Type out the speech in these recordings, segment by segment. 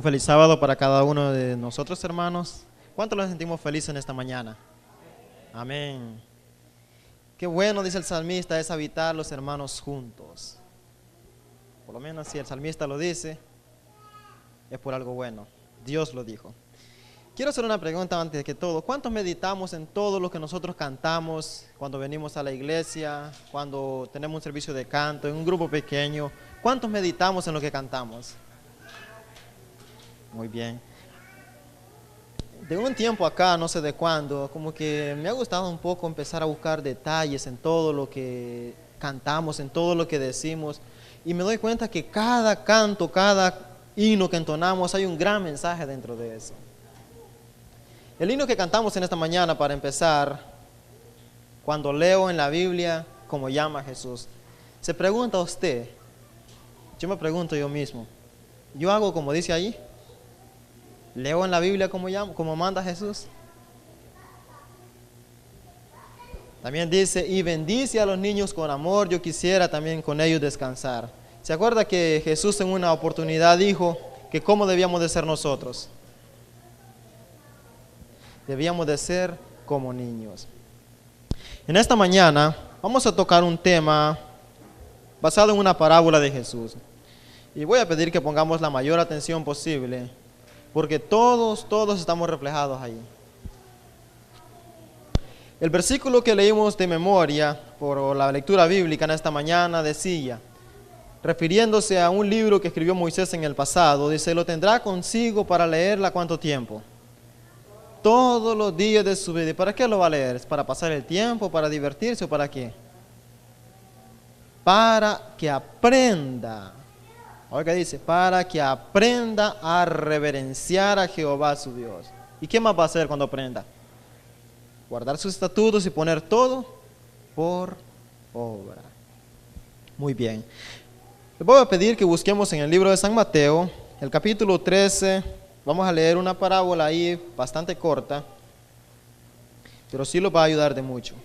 feliz sábado para cada uno de nosotros, hermanos. ¿Cuántos nos sentimos felices en esta mañana? Amén. Qué bueno, dice el salmista, es habitar los hermanos juntos. Por lo menos si el salmista lo dice, es por algo bueno. Dios lo dijo. Quiero hacer una pregunta antes de que todo. ¿Cuántos meditamos en todo lo que nosotros cantamos cuando venimos a la iglesia, cuando tenemos un servicio de canto, en un grupo pequeño? ¿Cuántos meditamos en lo que cantamos? Muy bien. De un tiempo acá, no sé de cuándo, como que me ha gustado un poco empezar a buscar detalles en todo lo que cantamos, en todo lo que decimos. Y me doy cuenta que cada canto, cada himno que entonamos, hay un gran mensaje dentro de eso. El himno que cantamos en esta mañana, para empezar, cuando leo en la Biblia cómo llama a Jesús, se pregunta a usted, yo me pregunto yo mismo, ¿yo hago como dice allí? ¿Leo en la Biblia cómo manda Jesús? También dice, y bendice a los niños con amor, yo quisiera también con ellos descansar. ¿Se acuerda que Jesús en una oportunidad dijo que cómo debíamos de ser nosotros? Debíamos de ser como niños. En esta mañana vamos a tocar un tema basado en una parábola de Jesús. Y voy a pedir que pongamos la mayor atención posible, porque todos estamos reflejados ahí. El versículo que leímos de memoria por la lectura bíblica en esta mañana decía, refiriéndose a un libro que escribió Moisés en el pasado, dice, lo tendrá consigo para leerla ¿cuánto tiempo? Todos los días de su vida. ¿Y para qué lo va a leer? ¿Es para pasar el tiempo, para divertirse o para qué? Para que aprenda. Oiga, dice, para que aprenda a reverenciar a Jehová su Dios. ¿Y qué más va a hacer cuando aprenda? Guardar sus estatutos y poner todo por obra. Muy bien. Les voy a pedir que busquemos en el libro de San Mateo, el capítulo 13. Vamos a leer una parábola ahí bastante corta, pero sí los va a ayudar de mucho.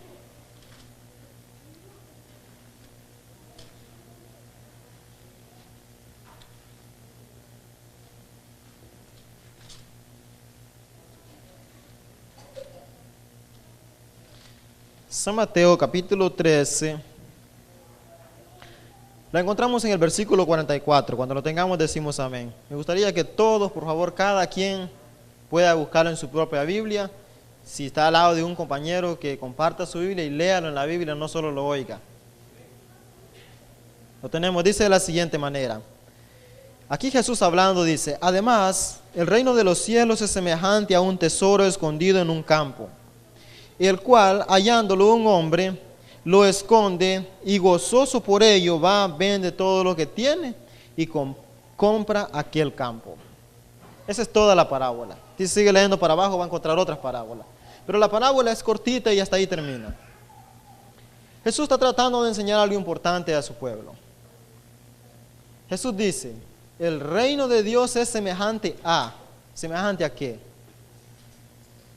San Mateo capítulo 13, la encontramos en el versículo 44, cuando lo tengamos decimos amén. Me gustaría que todos, por favor, cada quien pueda buscarlo en su propia Biblia. Si está al lado de un compañero, que comparta su Biblia y léalo en la Biblia, no solo lo oiga. Lo tenemos, dice de la siguiente manera. Aquí Jesús hablando dice, además, el reino de los cielos es semejante a un tesoro escondido en un campo, el cual, hallándolo un hombre, lo esconde y gozoso por ello va, vende todo lo que tiene y compra aquel campo. Esa es toda la parábola. Si sigue leyendo para abajo va a encontrar otras parábolas. Pero la parábola es cortita y hasta ahí termina. Jesús está tratando de enseñar algo importante a su pueblo. Jesús dice, el reino de Dios es semejante a qué?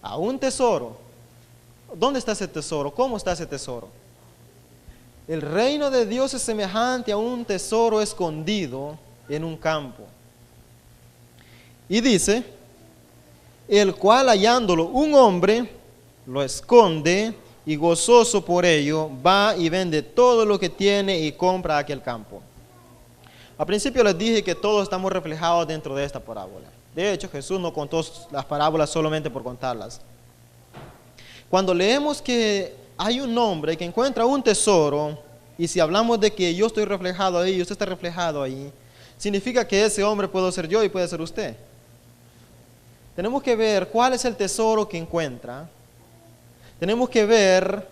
A un tesoro. ¿Dónde está ese tesoro? ¿Cómo está ese tesoro? El reino de Dios es semejante a un tesoro escondido en un campo. Y dice, el cual hallándolo un hombre, lo esconde y gozoso por ello, va y vende todo lo que tiene y compra aquel campo. Al principio les dije que todos estamos reflejados dentro de esta parábola. De hecho, Jesús no contó las parábolas solamente por contarlas. Cuando leemos que hay un hombre que encuentra un tesoro, y si hablamos de que yo estoy reflejado ahí, usted está reflejado ahí, significa que ese hombre puedo ser yo y puede ser usted. Tenemos que ver cuál es el tesoro que encuentra. Tenemos que ver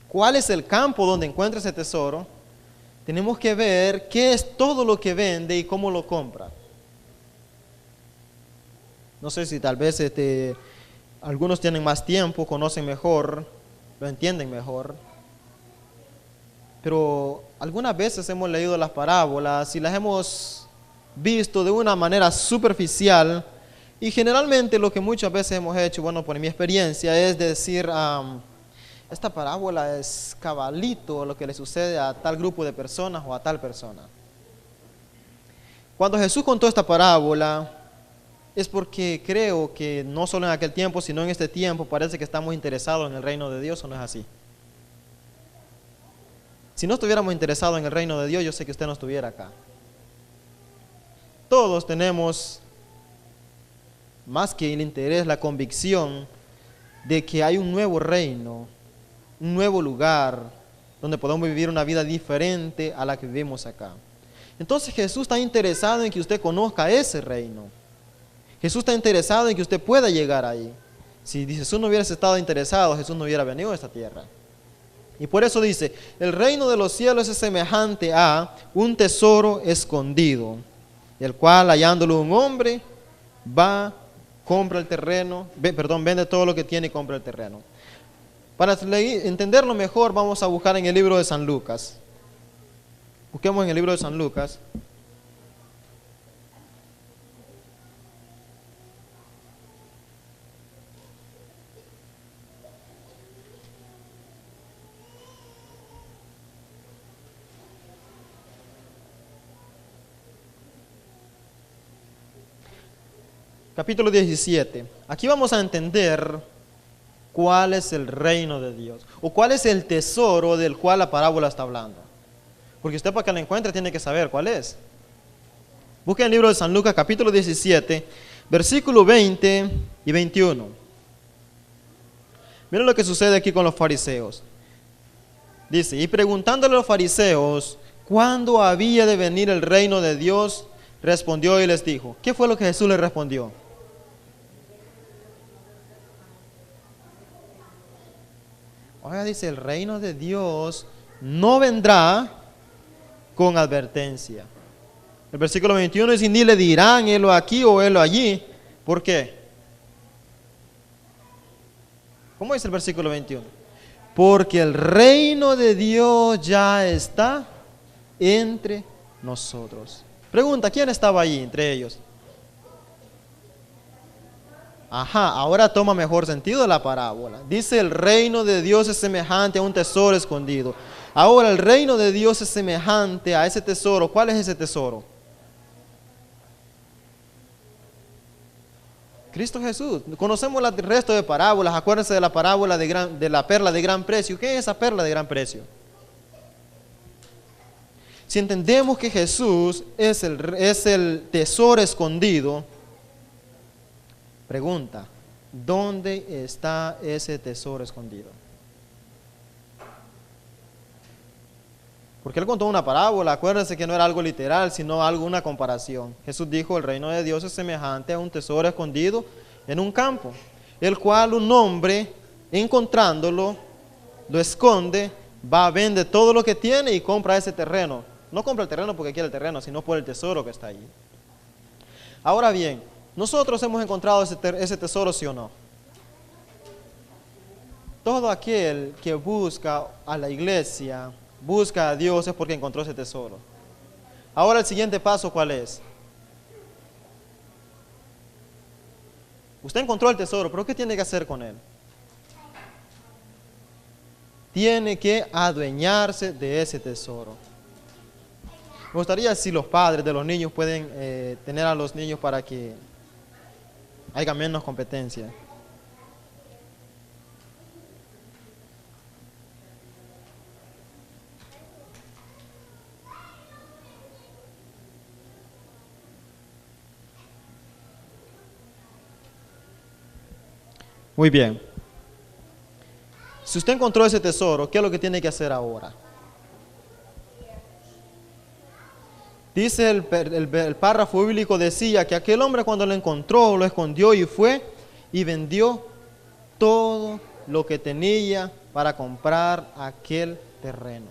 cuál es el campo donde encuentra ese tesoro. Tenemos que ver qué es todo lo que vende y cómo lo compra. No sé si tal vez algunos tienen más tiempo, conocen mejor, lo entienden mejor. Pero algunas veces hemos leído las parábolas y las hemos visto de una manera superficial. Y generalmente lo que muchas veces hemos hecho, bueno, por mi experiencia, es decir, esta parábola es cabalito lo que le sucede a tal grupo de personas o a tal persona. Cuando Jesús contó esta parábola, es porque creo que no solo en aquel tiempo, sino en este tiempo, parece que estamos interesados en el reino de Dios, ¿o no es así? Si no estuviéramos interesados en el reino de Dios, yo sé que usted no estuviera acá. Todos tenemos, más que el interés, la convicción de que hay un nuevo reino, un nuevo lugar, donde podemos vivir una vida diferente a la que vivimos acá. Entonces Jesús está interesado en que usted conozca ese reino. Jesús está interesado en que usted pueda llegar ahí. Si Jesús no hubiera estado interesado, Jesús no hubiera venido a esta tierra. Y por eso dice, el reino de los cielos es semejante a un tesoro escondido, el cual hallándolo un hombre, va, compra el terreno, vende todo lo que tiene y compra el terreno. Para entenderlo mejor, vamos a buscar en el libro de San Lucas. Busquemos en el libro de San Lucas. Capítulo 17. Aquí vamos a entender cuál es el reino de Dios, o cuál es el tesoro del cual la parábola está hablando. Porque usted, para que lo encuentre, tiene que saber cuál es. Busque el libro de San Lucas, capítulo 17, versículo 20 y 21. Miren lo que sucede aquí con los fariseos. Dice, y preguntándole a los fariseos, ¿cuándo había de venir el reino de Dios? Respondió y les dijo. ¿Qué fue lo que Jesús les respondió? Oiga, dice, el reino de Dios no vendrá con advertencia. El versículo 21 dice, ni le dirán, helo aquí o helo allí. ¿Por qué? ¿Cómo dice el versículo 21? Porque el reino de Dios ya está entre nosotros. Pregunta, ¿quién estaba allí entre ellos? Ajá, ahora toma mejor sentido la parábola. Dice, el reino de Dios es semejante a un tesoro escondido. Ahora, el reino de Dios es semejante a ese tesoro. ¿Cuál es ese tesoro? Cristo Jesús. Conocemos el resto de parábolas. Acuérdense de la parábola de la perla de gran precio. ¿Qué es esa perla de gran precio? Si entendemos que Jesús es el tesoro escondido, pregunta, ¿dónde está ese tesoro escondido? Porque él contó una parábola, acuérdense que no era algo literal, sino una comparación. Jesús dijo, el reino de Dios es semejante a un tesoro escondido en un campo, el cual un hombre, encontrándolo, lo esconde, va, vende todo lo que tiene y compra ese terreno. No compra el terreno porque quiere el terreno, sino por el tesoro que está allí. Ahora bien, nosotros hemos encontrado ese tesoro, ¿sí o no? Todo aquel que busca a la iglesia, busca a Dios, es porque encontró ese tesoro. Ahora el siguiente paso, ¿cuál es? Usted encontró el tesoro, pero ¿qué tiene que hacer con él? Tiene que adueñarse de ese tesoro. Me gustaría si los padres de los niños pueden tener a los niños para que haya menos competencia. Muy bien. Si usted encontró ese tesoro, ¿qué es lo que tiene que hacer ahora? Dice el párrafo bíblico, decía que aquel hombre cuando lo encontró, lo escondió y fue y vendió todo lo que tenía para comprar aquel terreno.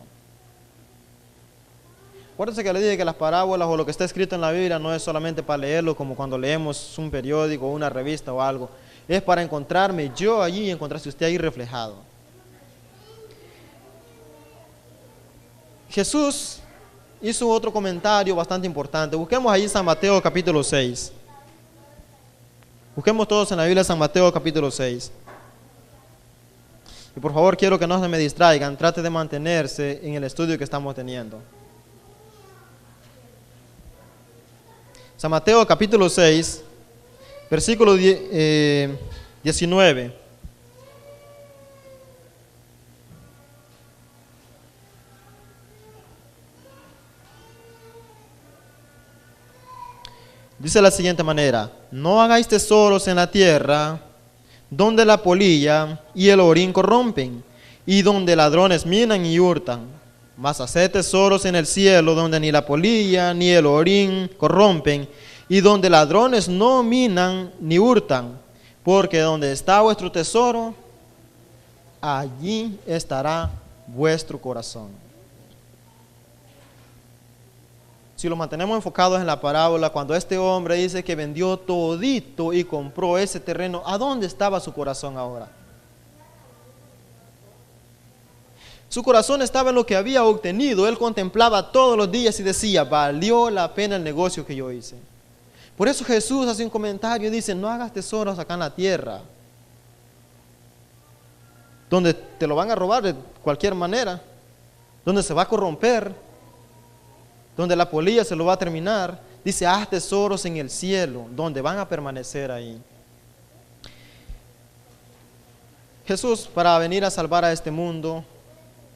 Acuérdense que le dije que las parábolas o lo que está escrito en la Biblia no es solamente para leerlo como cuando leemos un periódico o una revista o algo. Es para encontrarme yo allí y encontrarse usted ahí reflejado. Jesús hizo otro comentario bastante importante. Busquemos ahí San Mateo capítulo 6. Busquemos todos en la Biblia San Mateo capítulo 6. Y por favor quiero que no se me distraigan, trate de mantenerse en el estudio que estamos teniendo. San Mateo capítulo 6, versículo 19. Dice de la siguiente manera: no hagáis tesoros en la tierra, donde la polilla y el orín corrompen, y donde ladrones minan y hurtan. Mas haced tesoros en el cielo, donde ni la polilla ni el orín corrompen, y donde ladrones no minan ni hurtan. Porque donde está vuestro tesoro, allí estará vuestro corazón. Si lo mantenemos enfocados en la parábola, cuando este hombre dice que vendió todito y compró ese terreno, ¿a dónde estaba su corazón ahora? Su corazón estaba en lo que había obtenido. Él contemplaba todos los días y decía: valió la pena el negocio que yo hice. Por eso Jesús hace un comentario y dice: no hagas tesoros acá en la tierra, donde te lo van a robar de cualquier manera, donde se va a corromper, donde la polilla se lo va a terminar. Dice: haz tesoros en el cielo, donde van a permanecer ahí. Jesús, para venir a salvar a este mundo,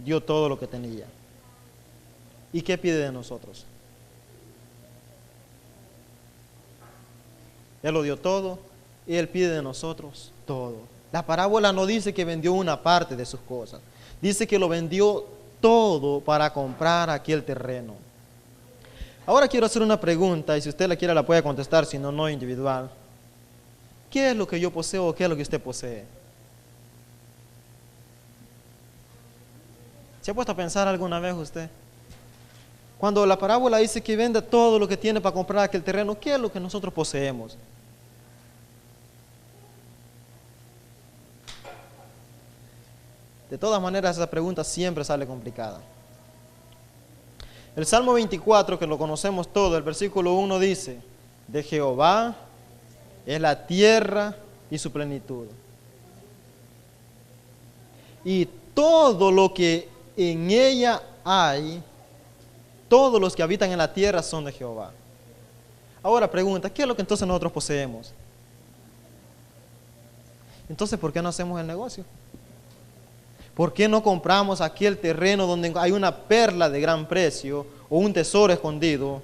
dio todo lo que tenía. ¿Y qué pide de nosotros? Él lo dio todo y Él pide de nosotros todo. La parábola no dice que vendió una parte de sus cosas, dice que lo vendió todo para comprar aquel terreno. Ahora quiero hacer una pregunta, y si usted la quiere la puede contestar, si no, no individual. ¿Qué es lo que yo poseo o qué es lo que usted posee? ¿Se ha puesto a pensar alguna vez usted? Cuando la parábola dice que vende todo lo que tiene para comprar aquel terreno, ¿qué es lo que nosotros poseemos? De todas maneras, esa pregunta siempre sale complicada. El Salmo 24, que lo conocemos todo, el versículo 1 dice: de Jehová es la tierra y su plenitud, y todo lo que en ella hay, todos los que habitan en la tierra son de Jehová. Ahora pregunta: ¿qué es lo que entonces nosotros poseemos? Entonces, ¿por qué no hacemos el negocio? ¿Por qué no compramos aquel terreno donde hay una perla de gran precio o un tesoro escondido?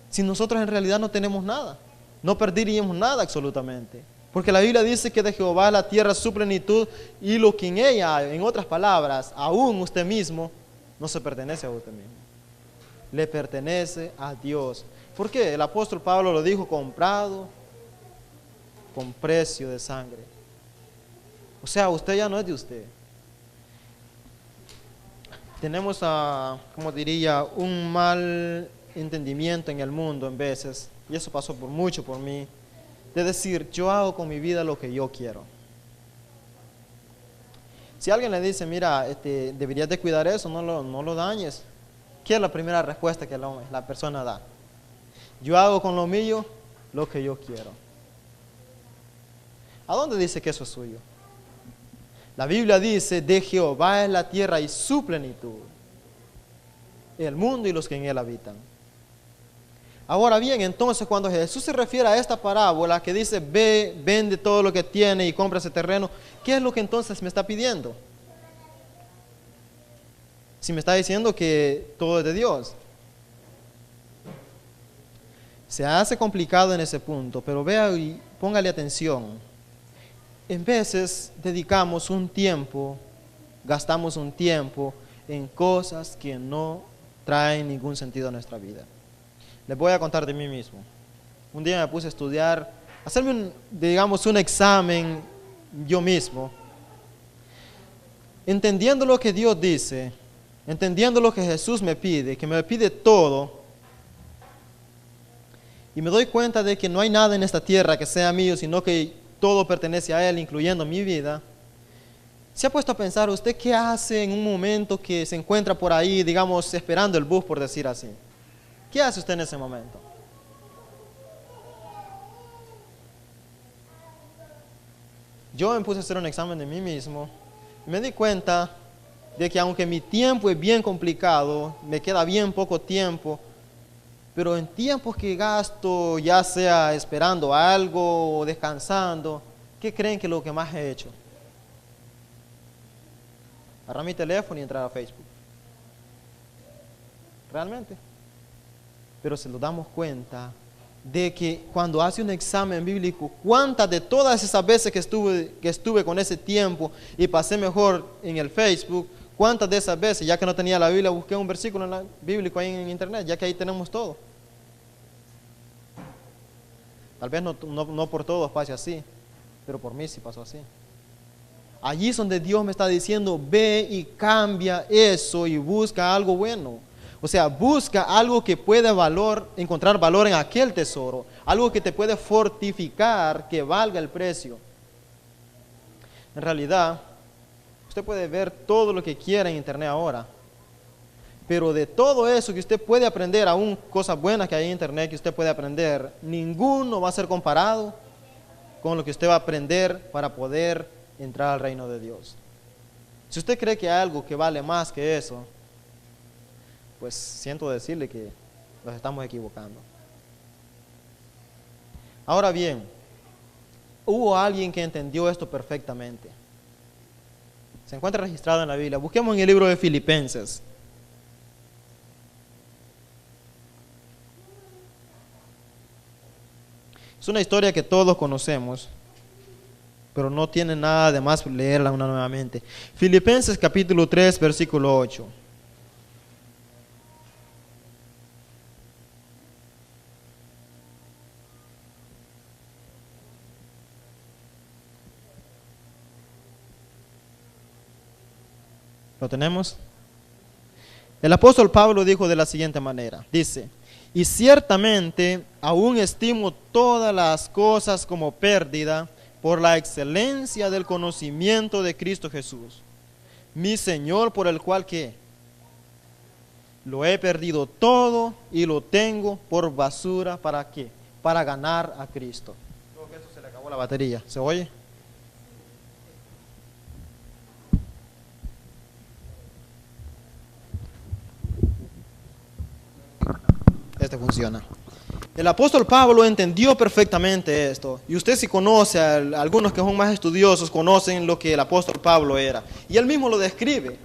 Si nosotros en realidad no tenemos nada, no perderíamos nada absolutamente. Porque la Biblia dice que de Jehová es la tierra su plenitud, y lo que en ella hay, en otras palabras, aún usted mismo, no se pertenece a usted mismo. Le pertenece a Dios. ¿Por qué? El apóstol Pablo lo dijo: comprado con precio de sangre. O sea, usted ya no es de usted. Tenemos, como diría, un mal entendimiento en el mundo en veces, y eso pasó por mucho por mí, de decir: yo hago con mi vida lo que yo quiero. Si alguien le dice: mira, deberías de cuidar eso, no lo dañes, ¿qué es la primera respuesta que la persona da? Yo hago con lo mío lo que yo quiero. ¿A dónde dice que eso es suyo? La Biblia dice: de Jehová es la tierra y su plenitud, el mundo y los que en él habitan. Ahora bien, entonces, cuando Jesús se refiere a esta parábola que dice: ve, vende todo lo que tiene y compra ese terreno, ¿qué es lo que entonces me está pidiendo? Si me está diciendo que todo es de Dios. Se hace complicado en ese punto, pero vea y póngale atención. En veces dedicamos un tiempo, gastamos un tiempo en cosas que no traen ningún sentido a nuestra vida. Les voy a contar de mí mismo. Un día me puse a estudiar, hacerme un examen yo mismo, entendiendo lo que Dios dice, entendiendo lo que Jesús me pide, que me pide todo, y me doy cuenta de que no hay nada en esta tierra que sea mío, sino que todo pertenece a Él, incluyendo mi vida. ¿Se ha puesto a pensar usted qué hace en un momento que se encuentra por ahí, digamos, esperando el bus, por decir así? ¿Qué hace usted en ese momento? Yo me puse a hacer un examen de mí mismo y me di cuenta de que aunque mi tiempo es bien complicado, me queda bien poco tiempo, Pero en tiempos que gasto, ya sea esperando algo o descansando, ¿qué creen que es lo que más he hecho? Agarrar mi teléfono y entrar a Facebook. Realmente. Pero se nos damos cuenta de que cuando hace un examen bíblico, cuántas de todas esas veces que estuve con ese tiempo y pasé mejor en el Facebook, cuántas de esas veces, ya que no tenía la Biblia, busqué un versículo bíblico ahí en internet, ya que ahí tenemos todo. Tal vez no por todos pase así, pero por mí sí pasó así. Allí es donde Dios me está diciendo, ve y cambia eso y busca algo bueno. O sea, busca algo que pueda encontrar valor en aquel tesoro, algo que te puede fortificar, que valga el precio. En realidad, usted puede ver todo lo que quiera en internet ahora, pero de todo eso que usted puede aprender, aún cosas buenas que hay en internet que usted puede aprender, ninguno va a ser comparado con lo que usted va a aprender para poder entrar al reino de Dios. Si usted cree que hay algo que vale más que eso, pues siento decirle que nos estamos equivocando. Ahora bien, hubo alguien que entendió esto perfectamente. Se encuentra registrado en la Biblia. Busquemos en el libro de Filipenses. Es una historia que todos conocemos, pero no tiene nada de más leerla una nuevamente. Filipenses capítulo 3, versículo 8. ¿Lo tenemos? El apóstol Pablo dijo de la siguiente manera, dice, y ciertamente aún estimo todas las cosas como pérdida por la excelencia del conocimiento de Cristo Jesús, mi Señor, por el cual que lo he perdido todo y lo tengo por basura. ¿Para qué? Para ganar a Cristo. Creo que eso se le acabó la batería. ¿Se oye? Este funciona. El apóstol Pablo entendió perfectamente esto. Y usted si conoce, algunos que son más estudiosos conocen lo que el apóstol Pablo era. Y él mismo lo describe.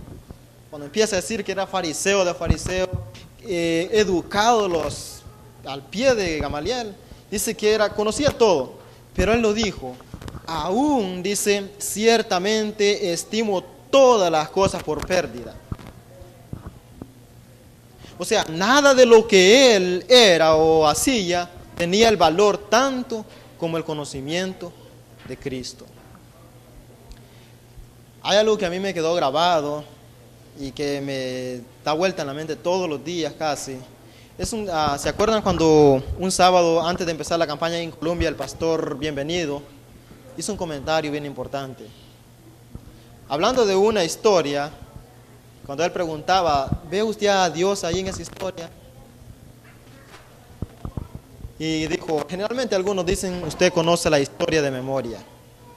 Cuando empieza a decir que era fariseo de fariseo, educado al pie de Gamaliel, dice que conocía todo. Pero él lo dijo, aún dice, ciertamente estimo todas las cosas por pérdida. O sea, nada de lo que él era o hacía tenía el valor tanto como el conocimiento de Cristo. Hay algo que a mí me quedó grabado y que me da vuelta en la mente todos los días casi. ¿Se acuerdan cuando un sábado antes de empezar la campaña en Colombia el pastor Bienvenido hizo un comentario bien importante? Hablando de una historia, cuando él preguntaba, ¿ve usted a Dios ahí en esa historia? Y dijo, generalmente algunos dicen, usted conoce la historia de memoria,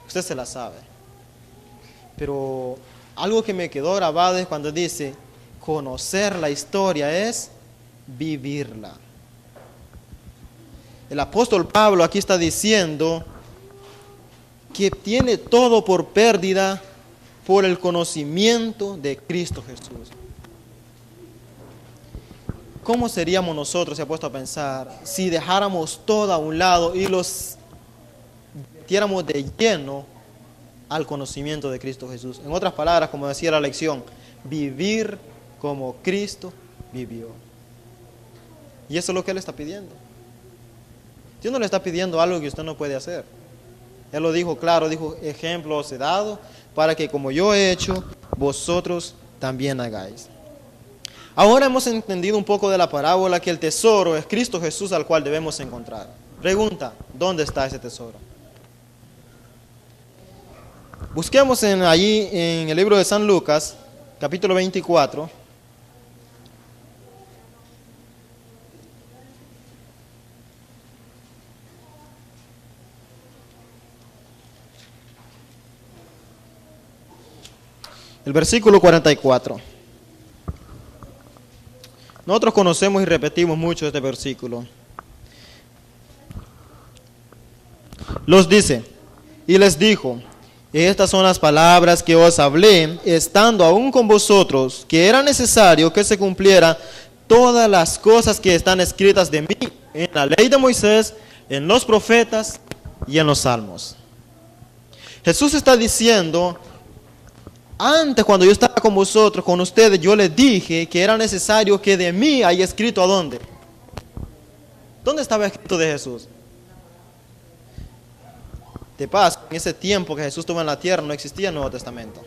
usted se la sabe. Pero algo que me quedó grabado es cuando dice, conocer la historia es vivirla. El apóstol Pablo aquí está diciendo que tiene todo por pérdida por el conocimiento de Cristo Jesús. ¿Cómo seríamos nosotros, se ha puesto a pensar, si dejáramos todo a un lado y los metiéramos de lleno al conocimiento de Cristo Jesús? En otras palabras, como decía la lección, vivir como Cristo vivió. Y eso es lo que Él está pidiendo. Dios no le está pidiendo algo que usted no puede hacer. Él lo dijo claro, dijo, ejemplo os he dado, para que como yo he hecho, vosotros también hagáis. Ahora hemos entendido un poco de la parábola que el tesoro es Cristo Jesús al cual debemos encontrar. Pregunta, ¿dónde está ese tesoro? Busquemos allí en el libro de San Lucas, capítulo 24. El versículo 44. Nosotros conocemos y repetimos mucho este versículo. Los dice, y les dijo, estas son las palabras que os hablé, estando aún con vosotros, que era necesario que se cumplieran todas las cosas que están escritas de mí en la ley de Moisés, en los profetas y en los salmos. Jesús está diciendo, antes cuando yo estaba con vosotros, con ustedes, yo les dije que era necesario que de mí haya escrito ¿a dónde? ¿Dónde estaba escrito de Jesús? De paso, en ese tiempo que Jesús estuvo en la tierra no existía el Nuevo Testamento.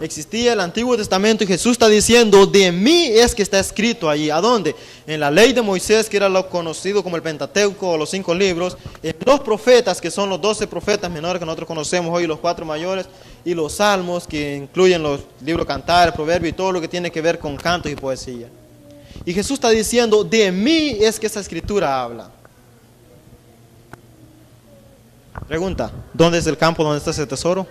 Existía el Antiguo Testamento y Jesús está diciendo, de mí es que está escrito allí. ¿A dónde? En la ley de Moisés, que era lo conocido como el Pentateuco o los 5 libros, en los profetas, que son los 12 profetas menores que nosotros conocemos hoy, los 4 mayores, y los salmos, que incluyen los libros Cantares, Proverbios y todo lo que tiene que ver con cantos y poesía. Y Jesús está diciendo, de mí es que esa escritura habla. Pregunta, ¿dónde es el campo donde está ese tesoro?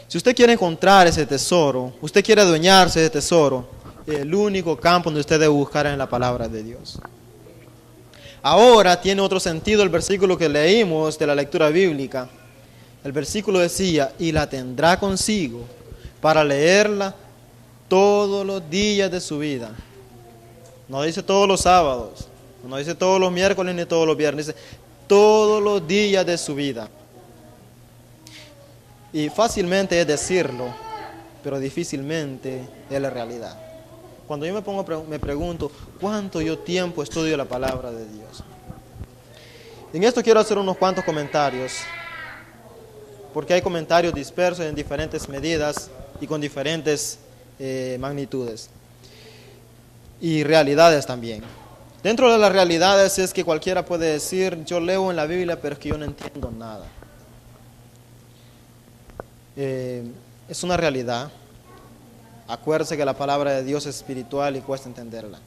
Si usted quiere encontrar ese tesoro, usted quiere adueñarse de ese tesoro, el único campo donde usted debe buscar es en la palabra de Dios. Ahora tiene otro sentido el versículo que leímos de la lectura bíblica. El versículo decía, y la tendrá consigo para leerla todos los días de su vida. No dice todos los sábados, no dice todos los miércoles ni todos los viernes, dice todos los días de su vida. Y fácilmente es decirlo, pero difícilmente es la realidad. Cuando yo me pregunto, ¿cuánto yo tiempo estudio la palabra de Dios? En esto quiero hacer unos cuantos comentarios, porque hay comentarios dispersos en diferentes medidas y con diferentes magnitudes. Y realidades también. Dentro de las realidades es que cualquiera puede decir, yo leo en la Biblia, pero es que yo no entiendo nada. Es una realidad. Acuérdese que la palabra de Dios es espiritual y cuesta entenderla.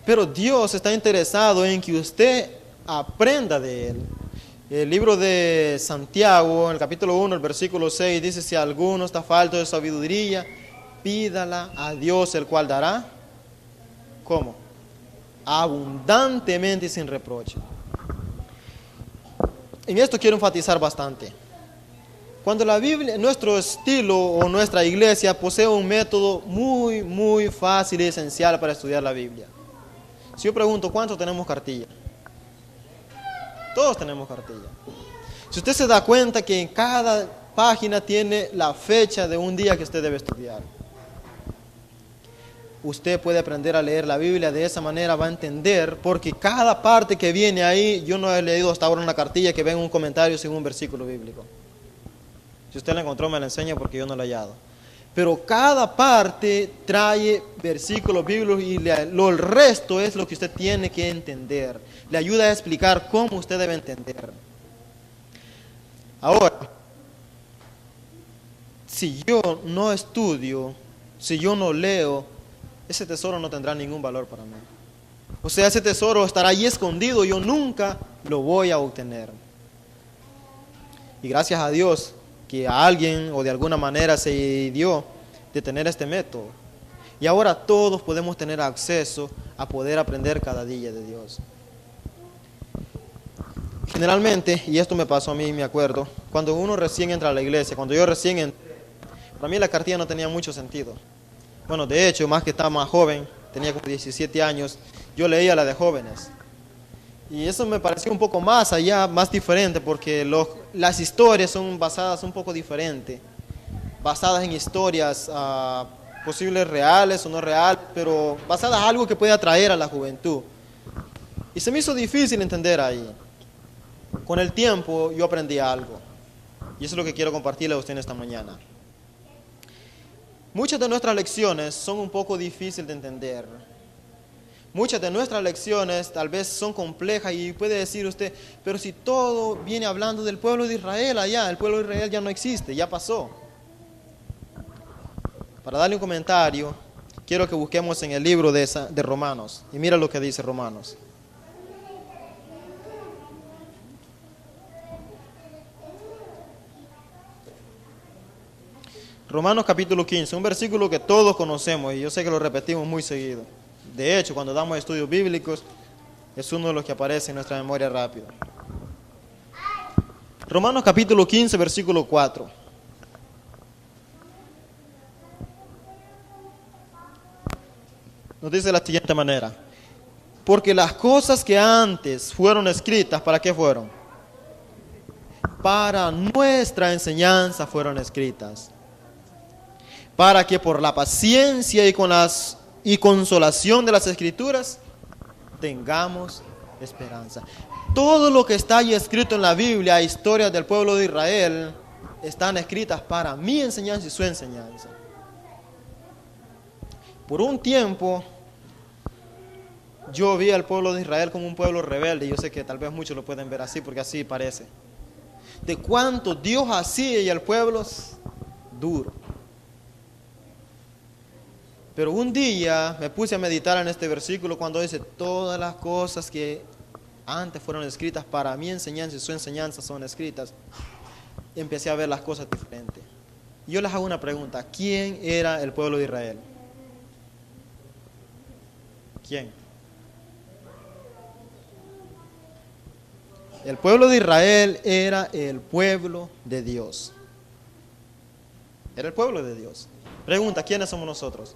Pero Dios está interesado en que usted aprenda de Él. El libro de Santiago, en el capítulo 1, el versículo 6, dice, si alguno está falto de sabiduría, pídala a Dios, el cual dará, ¿cómo? Abundantemente y sin reproche. En esto quiero enfatizar bastante. Cuando la Biblia, nuestro estilo o nuestra iglesia posee un método muy fácil y esencial para estudiar la Biblia. Si yo pregunto, ¿cuántos tenemos cartilla? Todos tenemos cartilla. Si usted se da cuenta que en cada página tiene la fecha de un día que usted debe estudiar. Usted puede aprender a leer la Biblia de esa manera, va a entender, porque cada parte que viene ahí, yo no he leído hasta ahora una cartilla que venga un comentario sin un versículo bíblico. Si usted la encontró, me la enseña porque yo no la he hallado. Pero cada parte trae versículos bíblicos y el resto es lo que usted tiene que entender. Le ayuda a explicar cómo usted debe entender. Ahora, si yo no estudio, si yo no leo, ese tesoro no tendrá ningún valor para mí. O sea, ese tesoro estará ahí escondido y yo nunca lo voy a obtener. Y gracias a Dios que a alguien o de alguna manera se dio de tener este método. Y ahora todos podemos tener acceso a poder aprender cada día de Dios. Generalmente, y esto me pasó a mí, me acuerdo, cuando uno recién entra a la iglesia, cuando yo recién entré, para mí la cartilla no tenía mucho sentido. Bueno, de hecho, más que estaba más joven, tenía como 17 años, yo leía la de jóvenes. Y eso me pareció un poco más allá, más diferente, porque las historias son basadas un poco diferente, basadas en historias posibles reales o no reales, pero basadas en algo que puede atraer a la juventud. Y se me hizo difícil entender ahí. Con el tiempo yo aprendí algo, y eso es lo que quiero compartirle a usted en esta mañana. Muchas de nuestras lecciones son un poco difíciles de entender. Muchas de nuestras lecciones tal vez son complejas y puede decir usted, pero si todo viene hablando del pueblo de Israel allá, el pueblo de Israel ya no existe, ya pasó. Para darle un comentario, quiero que busquemos en el libro de Romanos. Y mira lo que dice Romanos. Romanos capítulo 15, un versículo que todos conocemos y yo sé que lo repetimos muy seguido. De hecho, cuando damos estudios bíblicos, es uno de los que aparece en nuestra memoria rápida. Romanos capítulo 15, versículo 4. Nos dice de la siguiente manera: porque las cosas que antes fueron escritas, ¿para qué fueron? Para nuestra enseñanza fueron escritas, para que por la paciencia y consolación de las Escrituras tengamos esperanza. Todo lo que está ahí escrito en la Biblia, historias del pueblo de Israel, están escritas para mi enseñanza y su enseñanza. Por un tiempo, yo vi al pueblo de Israel como un pueblo rebelde. Yo sé que tal vez muchos lo pueden ver así, porque así parece. De cuánto Dios hacía y el pueblo duro. Pero un día me puse a meditar en este versículo cuando dice: todas las cosas que antes fueron escritas para mi enseñanza y su enseñanza son escritas. Empecé a ver las cosas diferentes. Yo les hago una pregunta: ¿quién era el pueblo de Israel? ¿Quién? El pueblo de Israel era el pueblo de Dios. Era el pueblo de Dios. Pregunta: ¿quiénes somos nosotros?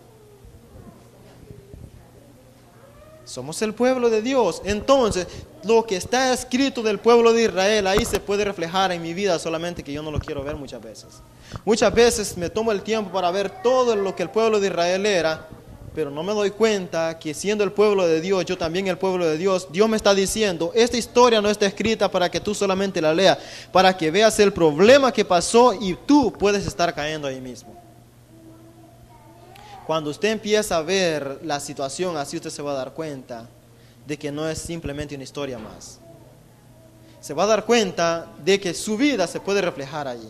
Somos el pueblo de Dios. Entonces, lo que está escrito del pueblo de Israel, ahí se puede reflejar en mi vida, solamente que yo no lo quiero ver muchas veces. Muchas veces me tomo el tiempo para ver todo lo que el pueblo de Israel era, pero no me doy cuenta que siendo el pueblo de Dios, yo también el pueblo de Dios, Dios me está diciendo: esta historia no está escrita para que tú solamente la leas, para que veas el problema que pasó y tú puedes estar cayendo ahí mismo. Cuando usted empieza a ver la situación así, usted se va a dar cuenta de que no es simplemente una historia más. Se va a dar cuenta de que su vida se puede reflejar allí.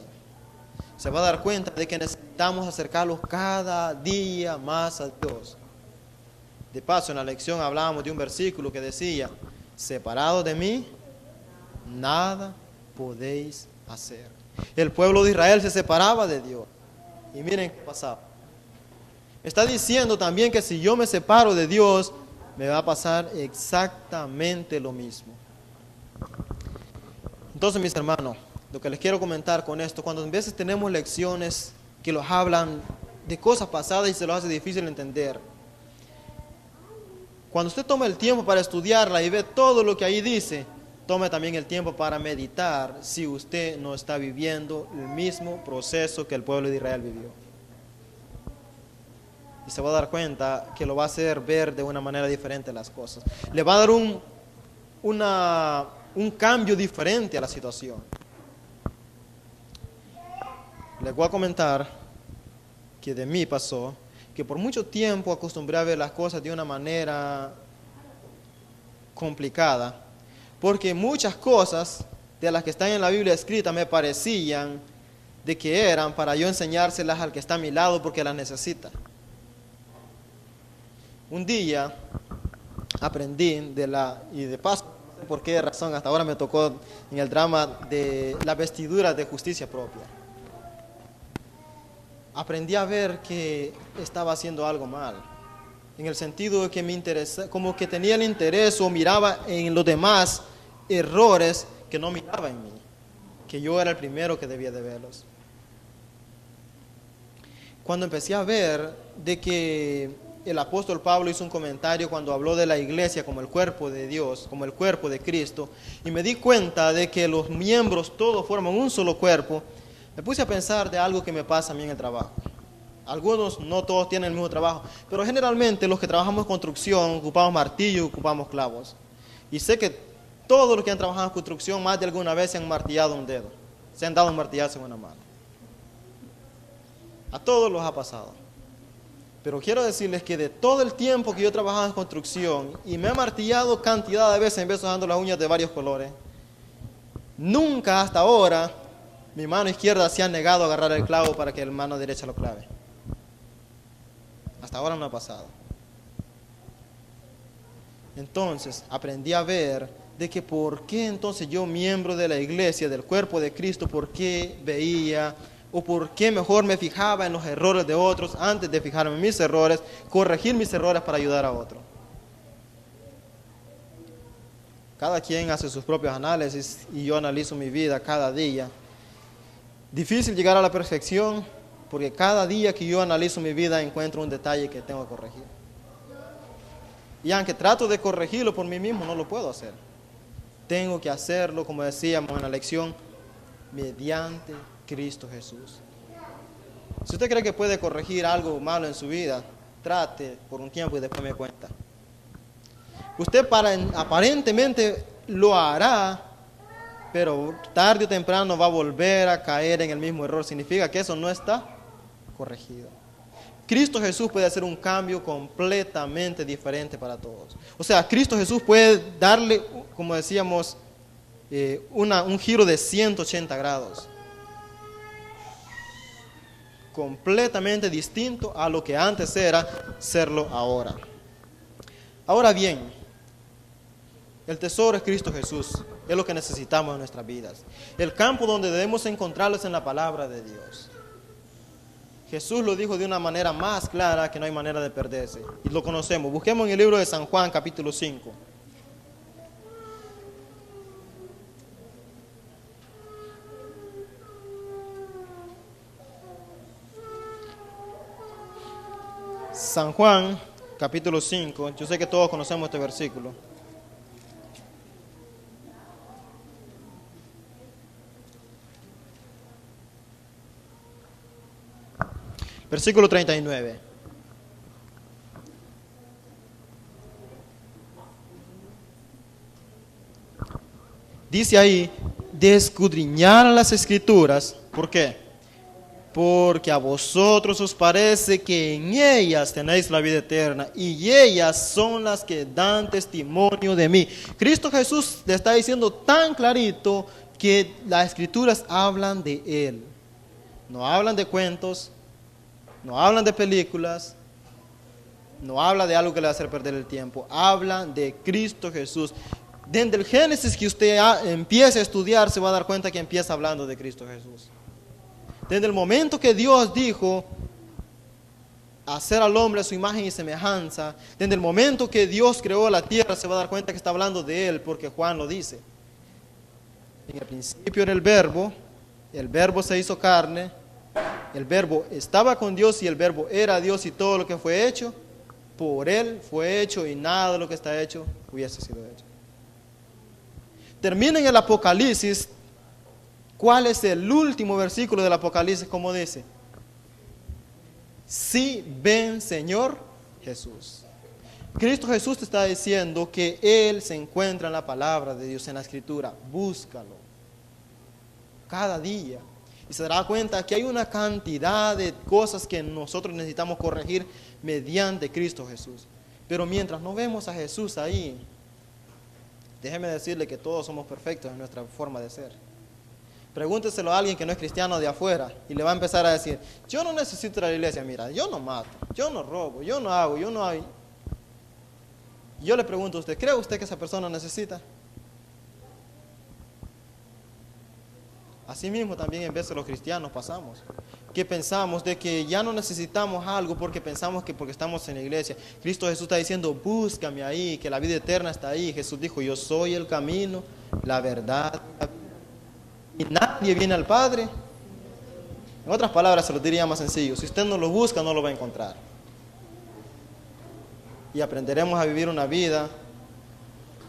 Se va a dar cuenta de que necesitamos acercarlos cada día más a Dios. De paso, en la lección hablábamos de un versículo que decía: separados de mí, nada podéis hacer. El pueblo de Israel se separaba de Dios. Y miren qué pasaba. Está diciendo también que si yo me separo de Dios, me va a pasar exactamente lo mismo. Entonces, mis hermanos, lo que les quiero comentar con esto: cuando a veces tenemos lecciones que los hablan de cosas pasadas y se los hace difícil entender, cuando usted toma el tiempo para estudiarla y ve todo lo que ahí dice, tome también el tiempo para meditar si usted no está viviendo el mismo proceso que el pueblo de Israel vivió. Y se va a dar cuenta que lo va a hacer ver de una manera diferente las cosas. Le va a dar un cambio diferente a la situación. Les voy a comentar que de mí pasó que por mucho tiempo acostumbré a ver las cosas de una manera complicada, porque muchas cosas de las que están en la Biblia escritas me parecían de que eran para yo enseñárselas al que está a mi lado porque las necesita. Un día aprendí y de paso, no sé por qué razón, hasta ahora me tocó en el drama de la vestidura de justicia propia. Aprendí a ver que estaba haciendo algo mal, en el sentido de que me interesa, como que tenía el interés o miraba en los demás errores que no miraba en mí, que yo era el primero que debía de verlos. Cuando empecé a ver de que el apóstol Pablo hizo un comentario cuando habló de la iglesia como el cuerpo de Dios, como el cuerpo de Cristo, y me di cuenta de que los miembros todos forman un solo cuerpo, me puse a pensar de algo que me pasa a mí en el trabajo. Algunos, no todos tienen el mismo trabajo, pero generalmente los que trabajamos en construcción ocupamos martillo y ocupamos clavos. Y sé que todos los que han trabajado en construcción más de alguna vez se han martillado un dedo, se han dado un martillazo en una mano. A todos los ha pasado. Pero quiero decirles que de todo el tiempo que yo he trabajado en construcción y me he martillado cantidad de veces, en vez de usando las uñas de varios colores, nunca hasta ahora mi mano izquierda se ha negado a agarrar el clavo para que la mano derecha lo clave. Hasta ahora no ha pasado. Entonces aprendí a ver de que por qué entonces yo, miembro de la iglesia, del cuerpo de Cristo, por qué veía ¿O por qué mejor me fijaba en los errores de otros antes de fijarme en mis errores, corregir mis errores para ayudar a otro? Cada quien hace sus propios análisis y yo analizo mi vida cada día. Difícil llegar a la perfección porque cada día que yo analizo mi vida encuentro un detalle que tengo que corregir. Y aunque trato de corregirlo por mí mismo, no lo puedo hacer. Tengo que hacerlo, como decíamos en la lección, mediante Cristo Jesús. Si usted cree que puede corregir algo malo en su vida, trate por un tiempo y después me cuenta. Usted aparentemente lo hará, pero tarde o temprano va a volver a caer en el mismo error. Significa que eso no está corregido. Cristo Jesús puede hacer un cambio completamente diferente para todos. O sea, Cristo Jesús puede darle, como decíamos, un giro de 180 grados. Completamente distinto a lo que antes era, serlo ahora. Ahora bien, el tesoro es Cristo Jesús. Es lo que necesitamos en nuestras vidas. El campo donde debemos encontrarlo es en la palabra de Dios. Jesús lo dijo de una manera más clara que no hay manera de perderse. Y lo conocemos. Busquemos en el libro de San Juan, capítulo 5. San Juan, capítulo 5. Yo sé que todos conocemos este versículo. Versículo 39. Dice ahí, de escudriñar las Escrituras. ¿Por qué? Porque a vosotros os parece que en ellas tenéis la vida eterna y ellas son las que dan testimonio de mí. Cristo Jesús le está diciendo tan clarito que las Escrituras hablan de Él. No hablan de cuentos, no hablan de películas, no habla de algo que le va a hacer perder el tiempo. Hablan de Cristo Jesús. Desde el Génesis que usted empiece a estudiar, se va a dar cuenta que empieza hablando de Cristo Jesús. Desde el momento que Dios dijo hacer al hombre a su imagen y semejanza, desde el momento que Dios creó la tierra, se va a dar cuenta que está hablando de Él, porque Juan lo dice. En el principio era el verbo se hizo carne, el verbo estaba con Dios y el verbo era Dios, y todo lo que fue hecho, por Él fue hecho, y nada de lo que está hecho hubiese sido hecho. Termina en el Apocalipsis. ¿Cuál es el último versículo del Apocalipsis? Como dice, sí, ven Señor Jesús. Cristo Jesús te está diciendo que Él se encuentra en la palabra de Dios, en la Escritura. Búscalo cada día y se dará cuenta que hay una cantidad de cosas que nosotros necesitamos corregir mediante Cristo Jesús. Pero mientras no vemos a Jesús ahí, déjeme decirle que todos somos perfectos en nuestra forma de ser. Pregúnteselo a alguien que no es cristiano de afuera y le va a empezar a decir, yo no necesito ir a la iglesia, mira, yo no mato, yo no robo, yo no hago, yo no hago. Yo le pregunto a usted, ¿cree usted que esa persona necesita? Así mismo también en veces los cristianos pasamos, que pensamos de que ya no necesitamos algo porque pensamos que porque estamos en la iglesia. Cristo Jesús está diciendo, búscame ahí, que la vida eterna está ahí. Jesús dijo, yo soy el camino, la verdad, y nadie viene al Padre. En otras palabras, se lo diría más sencillo, si usted no lo busca, no lo va a encontrar. Y aprenderemos a vivir una vida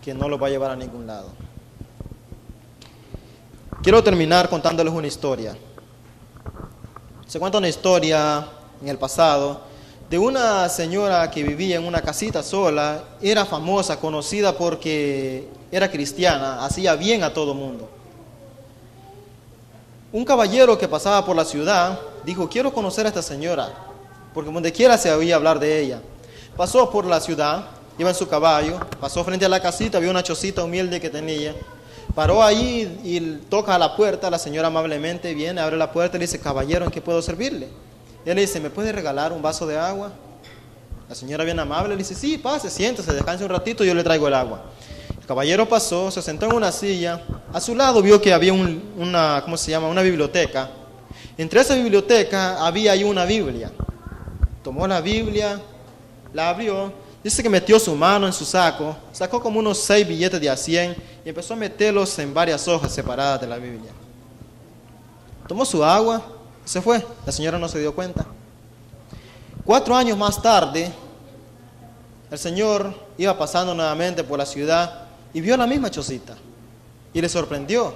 que no lo va a llevar a ningún lado. Quiero terminar contándoles una historia. Se cuenta una historia en el pasado de una señora que vivía en una casita sola. Era famosa, conocida porque era cristiana, hacía bien a todo mundo. Un caballero que pasaba por la ciudad dijo, quiero conocer a esta señora, porque donde quiera se oía hablar de ella. Pasó por la ciudad, iba en su caballo, pasó frente a la casita, vio una chocita humilde que tenía. Paró ahí y toca a la puerta. La señora amablemente viene, abre la puerta y le dice, caballero, ¿en qué puedo servirle? Él le dice, ¿me puede regalar un vaso de agua? La señora bien amable le dice, sí, pase, siéntese, descanse un ratito y yo le traigo el agua. El caballero pasó, se sentó en una silla. A su lado vio que había una biblioteca. Entre esa biblioteca había ahí una Biblia. Tomó la Biblia, la abrió, dice que metió su mano en su saco, sacó como unos 6 billetes de a 100 y empezó a meterlos en varias hojas separadas de la Biblia. Tomó su agua y se fue. La señora no se dio cuenta. 4 años más tarde, el señor iba pasando nuevamente por la ciudad y vio la misma chocita y le sorprendió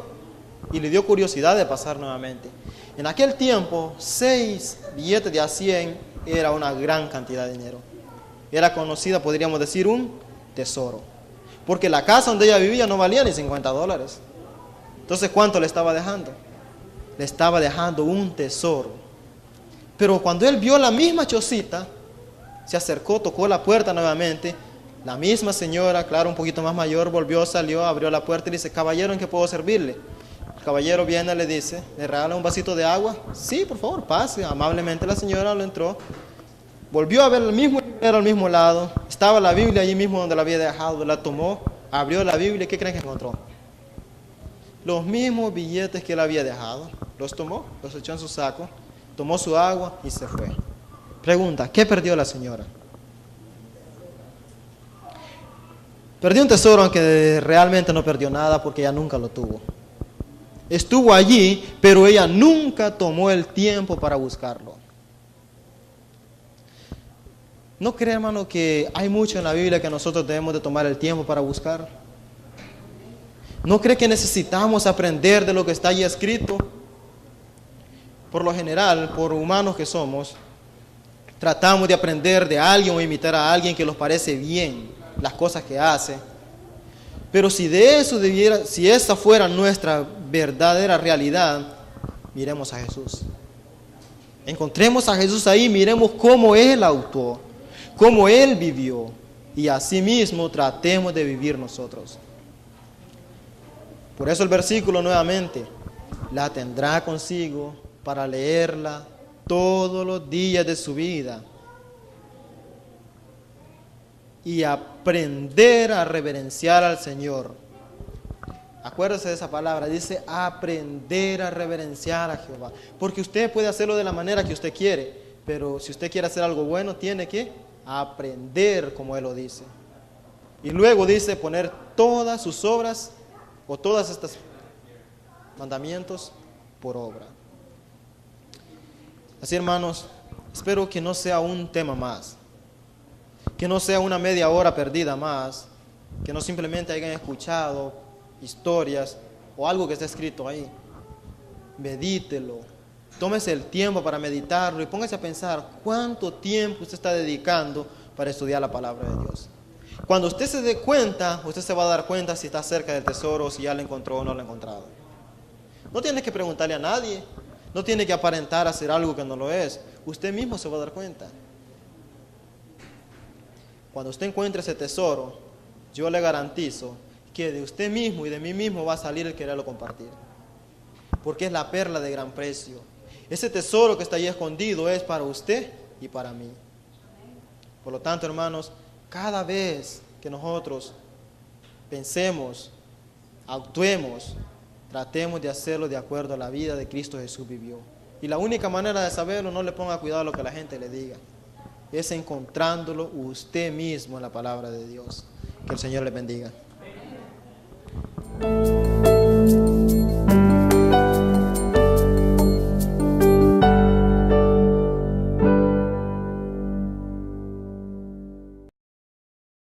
y le dio curiosidad de pasar nuevamente. En aquel tiempo, 6 billetes de a 100 era una gran cantidad de dinero. Era conocida, podríamos decir, un tesoro. Porque la casa donde ella vivía no valía ni $50. Entonces, ¿cuánto le estaba dejando? Le estaba dejando un tesoro. Pero cuando él vio la misma chocita, se acercó, tocó la puerta nuevamente. La misma señora, claro, un poquito más mayor, volvió, salió, abrió la puerta y le dice: caballero, ¿en qué puedo servirle? El caballero viene, le dice: ¿le regala un vasito de agua? Sí, por favor, pase. Amablemente la señora lo entró. Volvió a ver el mismo dinero al mismo lado. Estaba la Biblia allí mismo donde la había dejado. La tomó, abrió la Biblia y ¿qué creen que encontró? Los mismos billetes que él había dejado. Los tomó, los echó en su saco, tomó su agua y se fue. Pregunta: ¿qué perdió la señora? Perdió un tesoro, aunque realmente no perdió nada porque ella nunca lo tuvo. Estuvo allí, pero ella nunca tomó el tiempo para buscarlo. ¿No cree, hermano, que hay mucho en la Biblia que nosotros debemos de tomar el tiempo para buscar? ¿No cree que necesitamos aprender de lo que está allí escrito? Por lo general, por humanos que somos, tratamos de aprender de alguien o imitar a alguien que nos parece bien las cosas que hace. Pero si esa fuera nuestra verdadera realidad, miremos a Jesús. Encontremos a Jesús ahí, miremos cómo Él actuó, cómo Él vivió, y así mismo tratemos de vivir nosotros. Por eso el versículo nuevamente: la tendrá consigo para leerla todos los días de su vida y aprender a reverenciar al Señor. Acuérdese de esa palabra, dice aprender a reverenciar a Jehová. Porque usted puede hacerlo de la manera que usted quiere, pero si usted quiere hacer algo bueno, tiene que aprender como Él lo dice. Y luego dice poner todas sus obras o todas estas mandamientos por obra. Así, hermanos, espero que no sea un tema más, que no sea una media hora perdida más, que no simplemente hayan escuchado historias o algo que está escrito ahí. Medítelo, tómese el tiempo para meditarlo y póngase a pensar cuánto tiempo usted está dedicando para estudiar la palabra de Dios. Cuando usted se dé cuenta, usted se va a dar cuenta si está cerca del tesoro, si ya lo encontró o no lo ha encontrado. No tiene que preguntarle a nadie, no tiene que aparentar hacer algo que no lo es. Usted mismo se va a dar cuenta. Cuando usted encuentre ese tesoro, yo le garantizo que de usted mismo y de mí mismo va a salir el quererlo compartir. Porque es la perla de gran precio. Ese tesoro que está ahí escondido es para usted y para mí. Por lo tanto, hermanos, cada vez que nosotros pensemos, actuemos, tratemos de hacerlo de acuerdo a la vida de Cristo Jesús vivió. Y la única manera de saberlo, no le ponga cuidado a lo que la gente le diga, es encontrándolo usted mismo en la palabra de Dios. Que el Señor le bendiga.